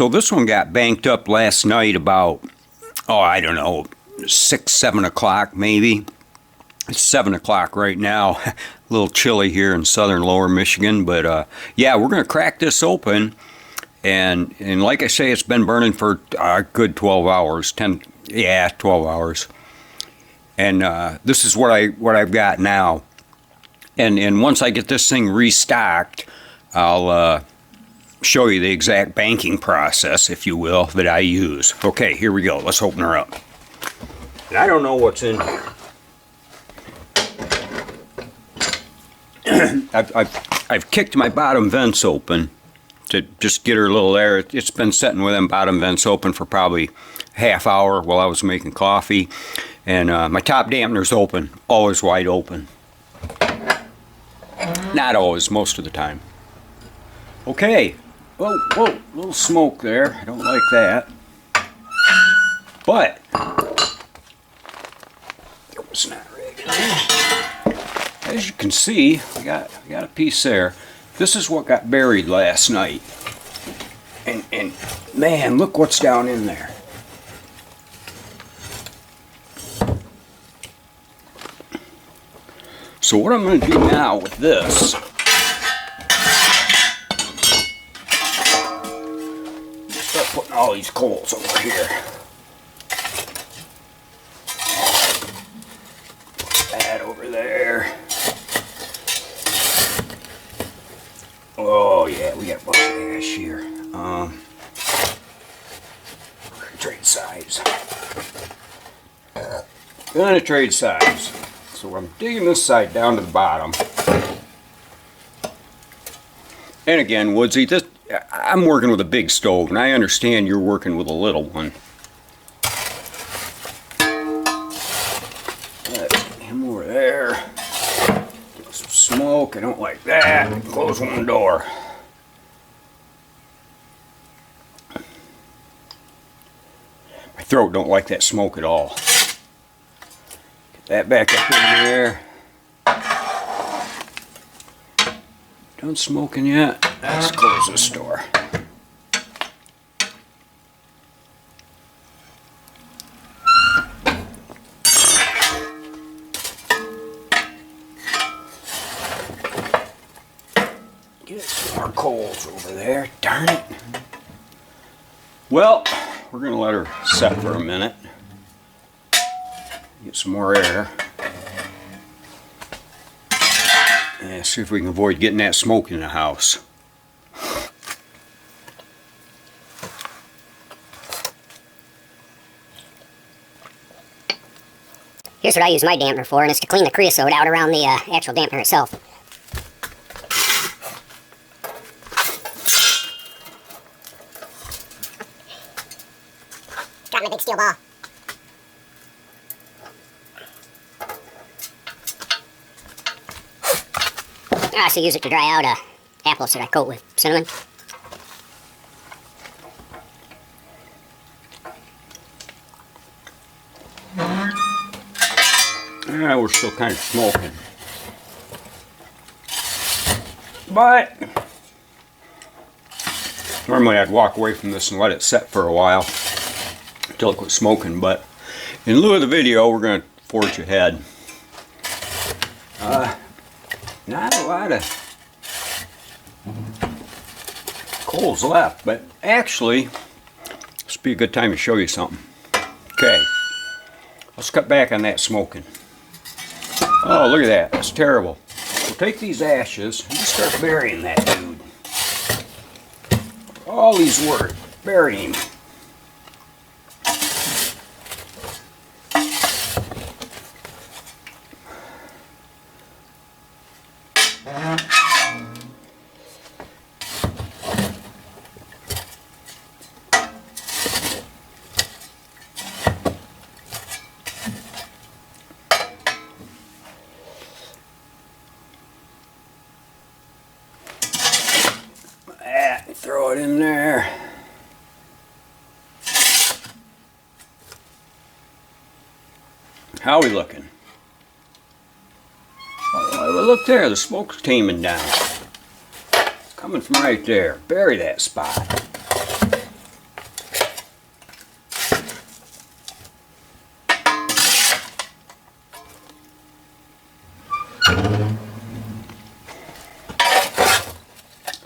So this one got banked up last night about, oh, I don't know, 6, 7 o'clock maybe. It's 7 o'clock right now. A little chilly here in southern lower Michigan, but yeah, we're going to crack this open. And like I say, it's been burning for a good 12 hours, 12 hours. And this is what I've got now. And once I get this thing restocked, I'll show you the exact banking process, if you will, that I use. Okay, here we go. Let's open her up. And I don't know what's in here. I've kicked my bottom vents open to just get her a little air. It's been sitting with them bottom vents open for probably half hour while I was making coffee. And my top dampener's open, always wide open. Not always, most of the time. Okay. Whoa, whoa, little smoke there. I don't like that. But it was not rigged. As you can see, we got a piece there. This is what got buried last night. And man, look what's down in there. So what I'm going to do now with this, start putting all these coals over here. Put that over there. Oh yeah, we got a bunch of ash here. Trade size. Gonna trade size. So I'm digging this side down to the bottom. And again, Woodsy, I'm working with a big stove, and I understand you're working with a little one. Let's get him over there. Get some smoke. I don't like that. Close one door. My throat don't like that smoke at all. That back up in there. Done smoking yet? Let's close this door. Get some more coals over there. Darn it. Well, we're going to let her set for a minute. Get some more air. And see if we can avoid getting that smoke in the house. Here's what I use my dampener for, and it's to clean the creosote out around the actual dampener itself. Got my big steel ball. I also use it to dry out apples that I coat with cinnamon. Yeah, we're still kind of smoking. But normally I'd walk away from this and let it set for a while until it quit smoking, but in lieu of the video, we're going to forge ahead. Not a lot of coals left, but actually, this would be a good time to show you something. Okay, let's cut back on that smoking. Oh, look at that, that's terrible. We'll take these ashes and just start burying that dude. All these work, bury him. Throw it in there. How are we looking? Look there, the smoke's taming down. It's coming from right there. Bury that spot.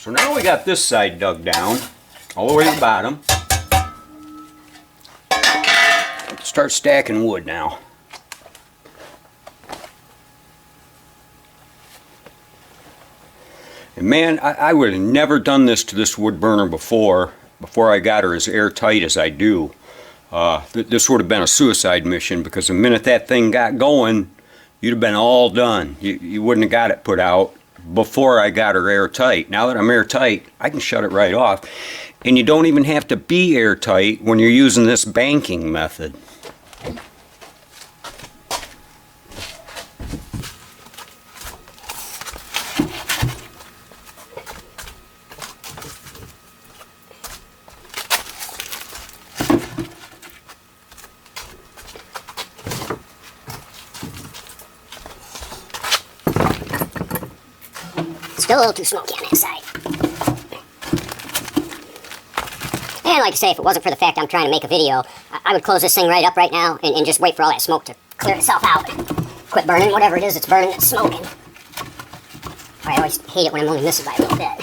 So now we got this side dug down, all the way to the bottom. Start stacking wood now. And man, I would have never done this to this wood burner before I got her as airtight as I do. This would have been a suicide mission, because the minute that thing got going, you'd have been all done. You wouldn't have got it put out before I got her airtight. Now that I'm airtight, I can shut it right off. And you don't even have to be airtight when you're using this banking method. Still a little too smoky on that side. And like I say, if it wasn't for the fact I'm trying to make a video, I would close this thing right up right now and just wait for all that smoke to clear itself out. Quit burning whatever it is that's burning that's smoking. I always hate it when I'm only missing by a little bit.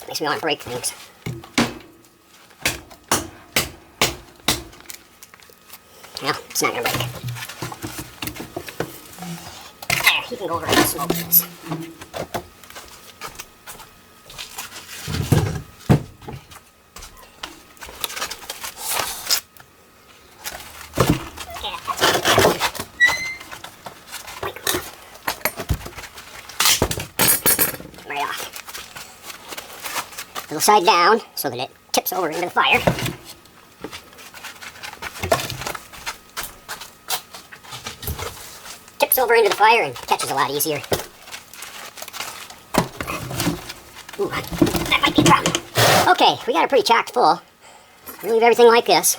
Makes me want to break things. Well, it's not going to break. You can go over and smoke this. Right off. Little side down so that it tips over into the fire. Over into the fire and catches a lot easier. Ooh, that might be a problem. Okay, we got it pretty chocked full. We'll leave everything like this.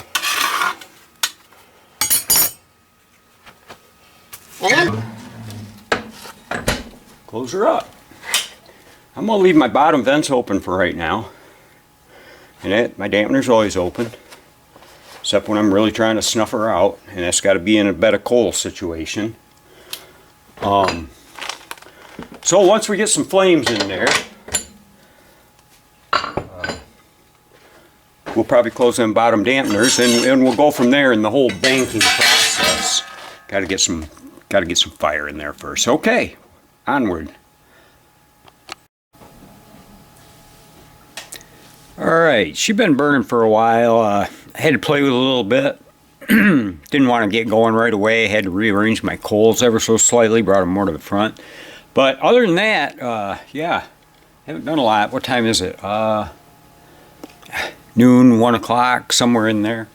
And Close her up. I'm going to leave my bottom vents open for right now. And my dampener's always open, except when I'm really trying to snuff her out, and that's got to be in a bed of coal situation. So once we get some flames in there, we'll probably close them bottom dampeners, and we'll go from there in the whole banking process. Got to get some fire in there first. Okay, onward. All right, she's been burning for a while. I had to play with it a little bit. Didn't want to get going right away. Had to rearrange my coals ever so slightly, brought them more to the front. But other than that, yeah, haven't done a lot. What time is it? Noon, 1 o'clock, somewhere in there.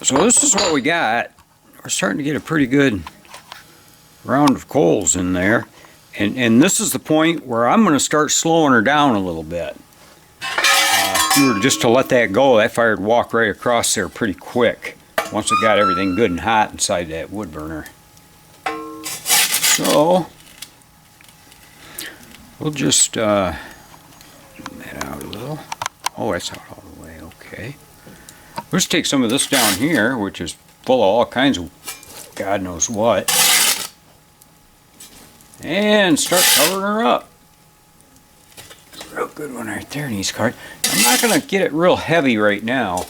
So this is what we got. We're starting to get a pretty good round of coals in there. And this is the point where I'm going to start slowing her down a little bit. If you were just to let that go, that fire would walk right across there pretty quick once it got everything good and hot inside that wood burner. So we'll just that out a little. Oh, that's out all the way. Okay. We'll just take some of this down here, which is full of all kinds of God knows what, and start covering her up. Real good one right there in these cards. I'm not going to get it real heavy right now.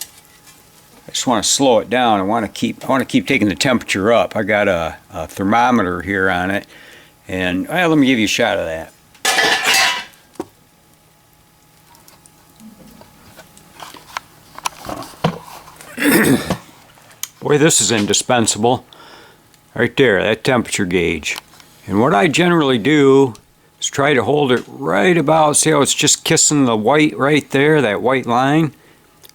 I just want to slow it down. I want to keep taking the temperature up. I got a thermometer here on it, and well, let me give you a shot of that. Boy, this is indispensable. Right there, that temperature gauge. And what I generally do is try to hold it right about, see how it's just kissing the white right there, that white line?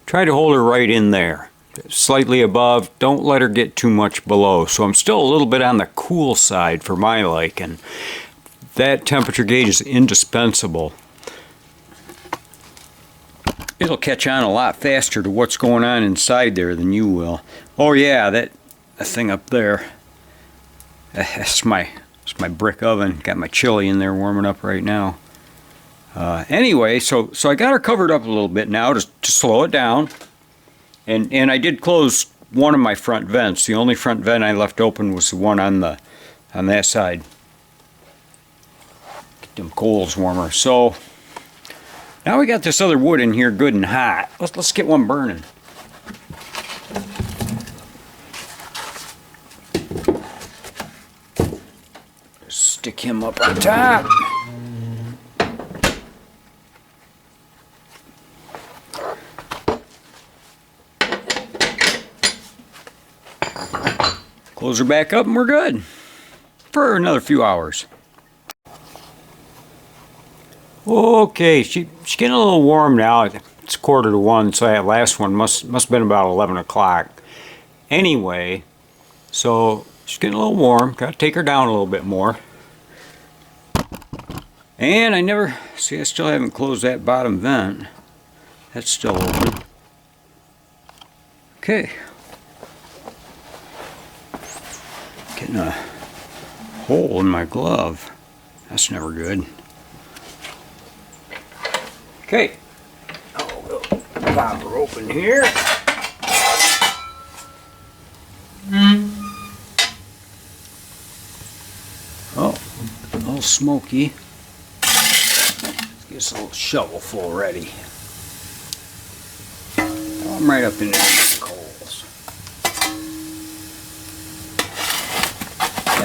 Try to hold her right in there, slightly above. Don't let her get too much below. So I'm still a little bit on the cool side for my liking. That temperature gauge is indispensable. It'll catch on a lot faster to what's going on inside there than you will. Oh yeah, that thing up there, that's my brick oven. Got my chili in there warming up right now. Anyway, so I got her covered up a little bit now to slow it down. And I did close one of my front vents. The only front vent I left open was the one on that side. Get them coals warmer. So now we got this other wood in here good and hot. Let's get one burning. Stick him up on top. Close her back up and we're good for another few hours. Okay, she's getting a little warm now. It's 1:45, so that last one must have been about 11 o'clock. Anyway, so she's getting a little warm. Got to take her down a little bit more. And I still haven't closed that bottom vent. That's still open. Okay. Getting a hole in my glove. That's never good. Okay. We'll pop her open here. Oh, a little smoky. Let's get this little shovelful ready. Throw them right up in there with the coals.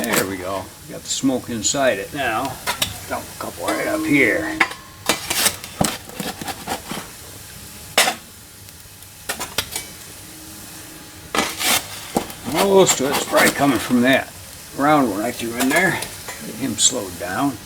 There we go. Got the smoke inside it now. Dump a couple right up here. Most of it's probably coming from that round one I threw in there. Get him slowed down.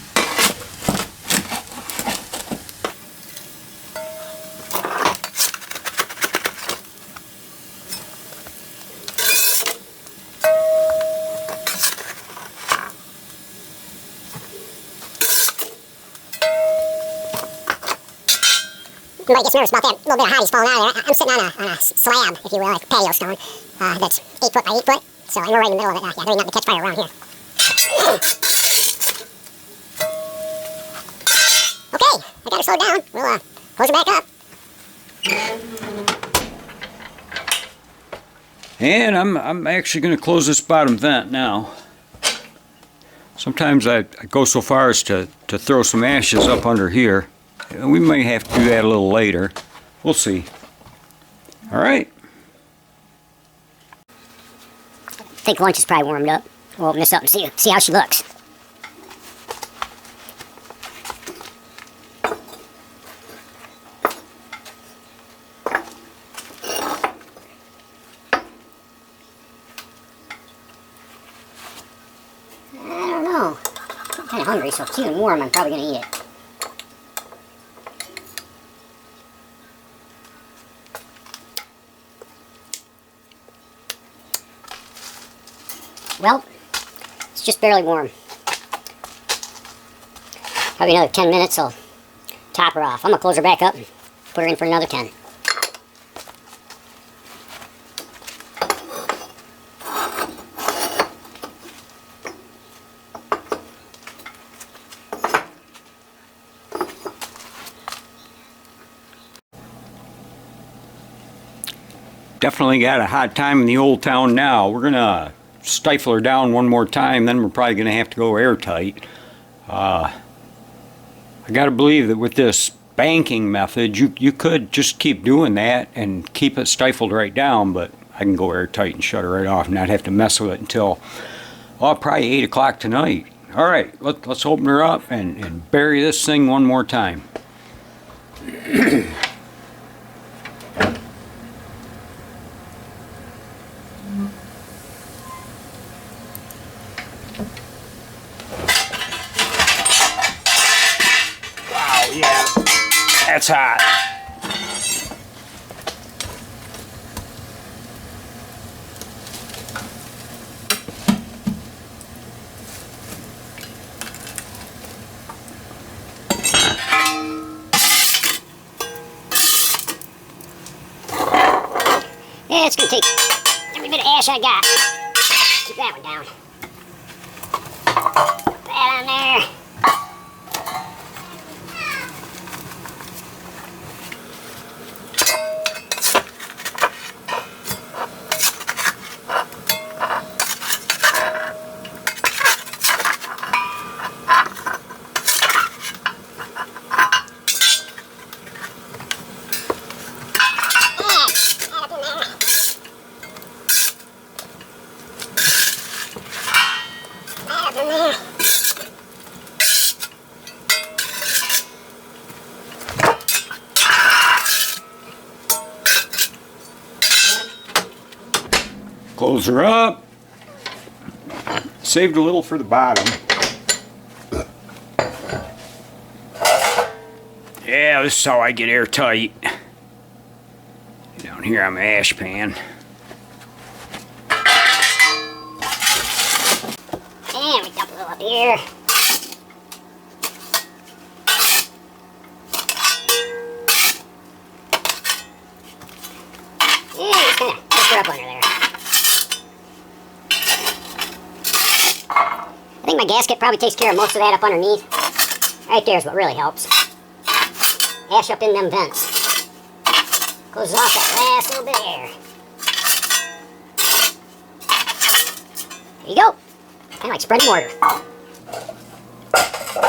Everybody gets nervous about that little bit of hotties falling out of there. I'm sitting on a slab, if you will, like a patio stone, that's 8 foot by 8 foot. So, and we're right in the middle of it. Yeah, there ain't nothing to catch fire around here. Okay, I got her slowed down. We'll close her back up. And I'm actually going to close this bottom vent now. Sometimes I go so far as to throw some ashes up under here. We may have to do that a little later. We'll see. All right. I think lunch is probably warmed up. We'll open this up and see how she looks. I don't know. I'm kind of hungry, so cute and warm, I'm probably going to eat it. Well, it's just barely warm. Probably another 10 minutes, I'll top her off. I'm going to close her back up and put her in for another 10. Definitely got a hot time in the old town now. We're going to stifle her down one more time, then we're probably going to have to go airtight. I got to believe that with this banking method, you could just keep doing that and keep it stifled right down, but I can go airtight and shut her right off and not have to mess with it until probably 8 o'clock tonight. All right, let's open her up and bury this thing one more time. Yeah, that's hot. Yeah, it's going to take every bit of ash I got. Keep that one down. Put that on there. Close her up. Saved a little for the bottom. Yeah, this is how I get airtight. Down here on my ash pan. And we dump a little up here. Yeah, just kind of push her up under there. I think my gasket probably takes care of most of that up underneath. Right there's what really helps. Ash up in them vents. Closes off that last little bit of air. There you go. Kind of like spreading mortar.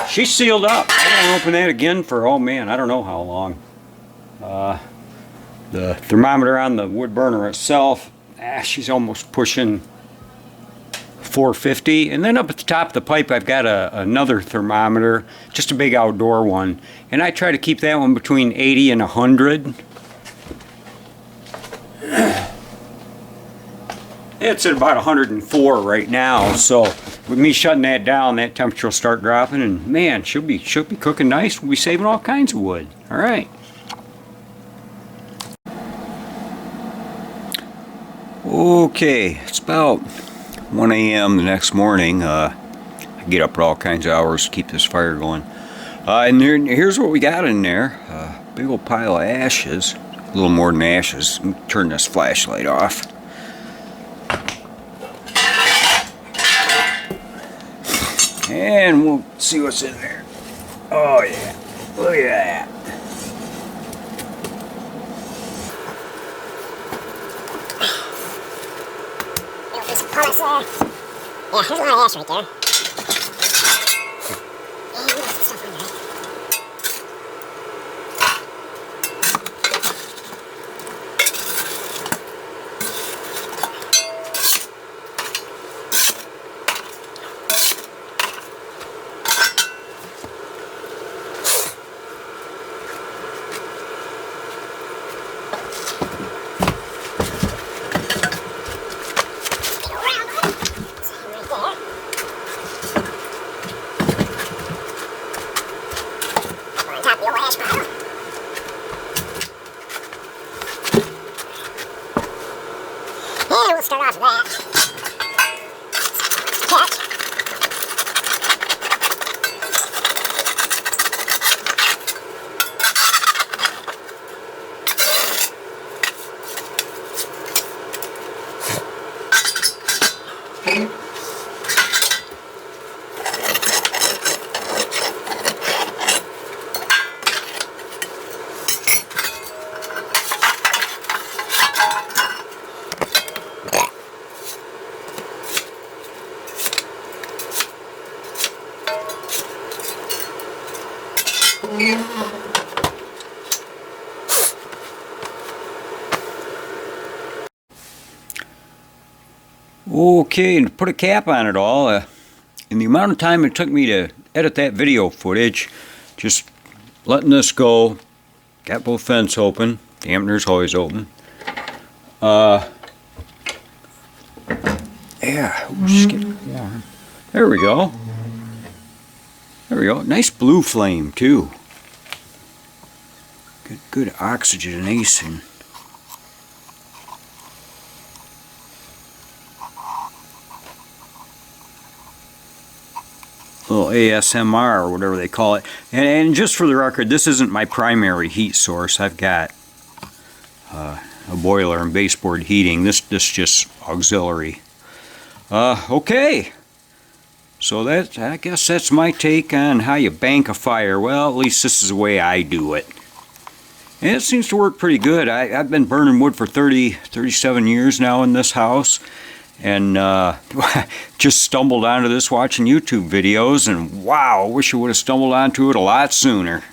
She's sealed up. I won't open that again for, oh man, I don't know how long. The thermometer on the wood burner itself, she's almost pushing 450. And then up at the top of the pipe, I've got another thermometer, just a big outdoor one. And I try to keep that one between 80 and 100. It's at about 104 right now, so with me shutting that down, that temperature will start dropping, and man, she'll be cooking nice. We'll be saving all kinds of wood. All right. Okay, it's about 1 a.m. the next morning. I get up at all kinds of hours to keep this fire going. And here's what we got in there. Big old pile of ashes. A little more than ashes. Let me turn this flashlight off. And we'll see what's in there. Oh yeah, look at that. There's some pumice there. Yeah, there's a lot of ash right there. And there's some stuff under it. And we'll start off with that. Catch. Okay, and to put a cap on it all, in the amount of time it took me to edit that video footage, just letting this go, got both vents open, dampener's always open. Yeah, we'll just get warm. There we go. There we go. Nice blue flame too. Good oxygenation. Little ASMR or whatever they call it. And just for the record, this isn't my primary heat source. I've got a boiler and baseboard heating. This just auxiliary. Okay. So I guess that's my take on how you bank a fire. Well, at least this is the way I do it. And it seems to work pretty good. I've been burning wood for 37 years now in this house. And just stumbled onto this watching YouTube videos, and wow, I wish I would have stumbled onto it a lot sooner.